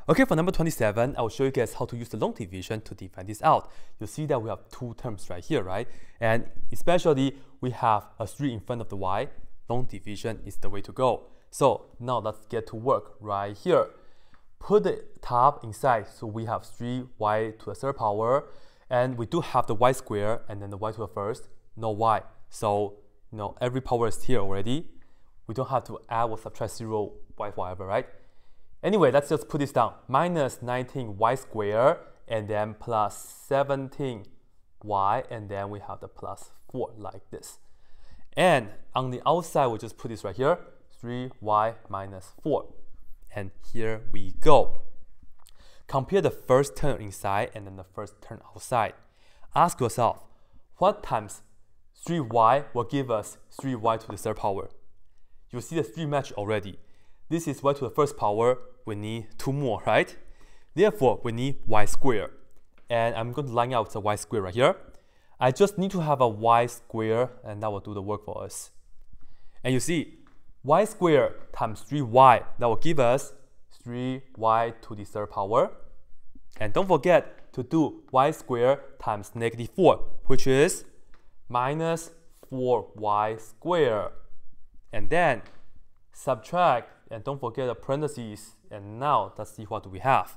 Okay, for number 27, I will show you guys how to use the long division to divide this out. You'll see that we have two terms right here, right? And especially, we have a 3 in front of the y. Long division is the way to go. So now let's get to work right here. Put the top inside, so we have 3y to the third power. And we do have the y square and then the y to the first, no y. So, every power is here already. We don't have to add or subtract 0, y, whatever, right? Anyway, let's just put this down. Minus 19y squared, and then plus 17y, and then we have the plus 4 like this. And on the outside, we'll just put this right here, 3y minus 4. And here we go. Compare the first term inside and then the first term outside. Ask yourself, what times 3y will give us 3y to the third power? You see the 3 match already. This is y to the first power. We need 2 more, right? Therefore, we need y squared. And I'm going to line out the y squared right here. I just need to have a y squared, and that will do the work for us. And you see, y squared times 3y, that will give us 3y to the third power. And don't forget to do y squared times negative 4, which is minus 4y squared. And then subtract, and don't forget the parentheses. And now let's see what do we have.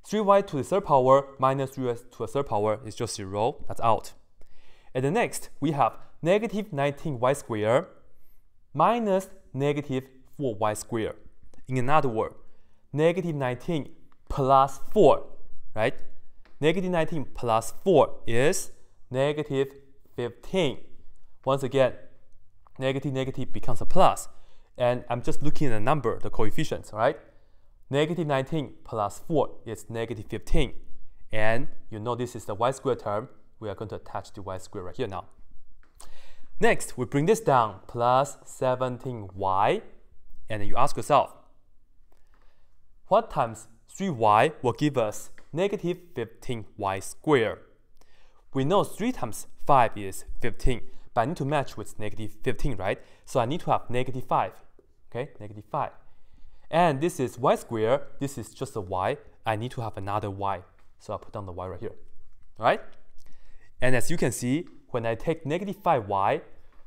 3y to the third power minus 3y to the third power is just 0. That's out. And then next, we have negative 19y squared minus negative 4y squared. In another word, negative 19 plus 4, right? Negative 19 plus 4 is negative 15. Once again, negative becomes a plus. And I'm just looking at the number, the coefficients, right? Negative 19 plus 4 is negative 15. And you know this is the y squared term. We are going to attach the y squared right here now. Next, we bring this down, plus 17y. And then you ask yourself, what times 3y will give us negative 15y squared? We know 3 times 5 is 15. But I need to match with negative 15, right? So I need to have negative 5. Okay, negative 5. And this is y squared. This is just a y. I need to have another y. So I'll put down the y right here. All right? And as you can see, when I take negative 5y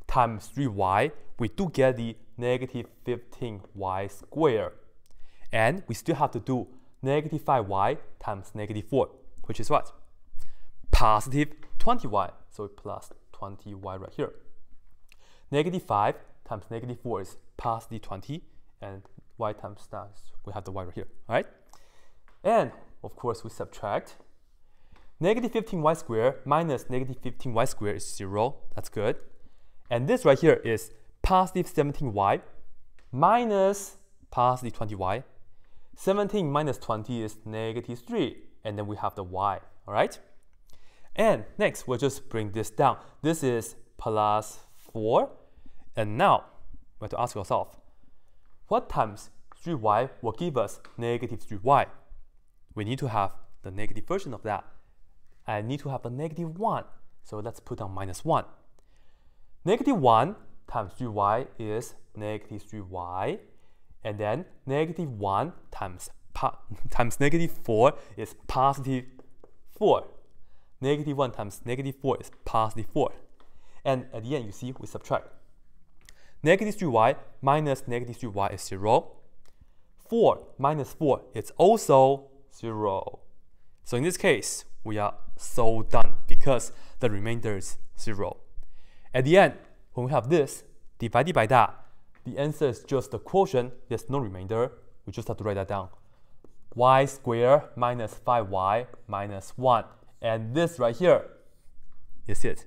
times 3y, we do get the negative 15y squared. And we still have to do negative 5y times negative 4, which is what? Positive 20y. So plus 20y right here. Negative 5 times negative 4 is positive 20, and y times that, we have the y right here, all right? And, of course, we subtract. Negative 15y squared minus negative 15y squared is 0. That's good. And this right here is positive 17y minus positive 20y. 17 minus 20 is negative 3, and then we have the y, all right? And next, we'll just bring this down. This is plus 4. And now, we have to ask yourself, what times 3y will give us negative 3y? We need to have the negative version of that. I need to have a negative 1. So let's put down minus 1. Negative 1 times 3y is negative 3y. And then negative 1 times negative 4 is positive 4. Negative 1 times negative 4 is positive 4. And at the end, you see, we subtract. Negative 3y minus negative 3y is 0. 4 minus 4 is also 0. So in this case, we are so done because the remainder is 0. At the end, when we have this divided by that, the answer is just the quotient. There's no remainder. We just have to write that down. Y squared minus 5y minus 1. And this right here is it.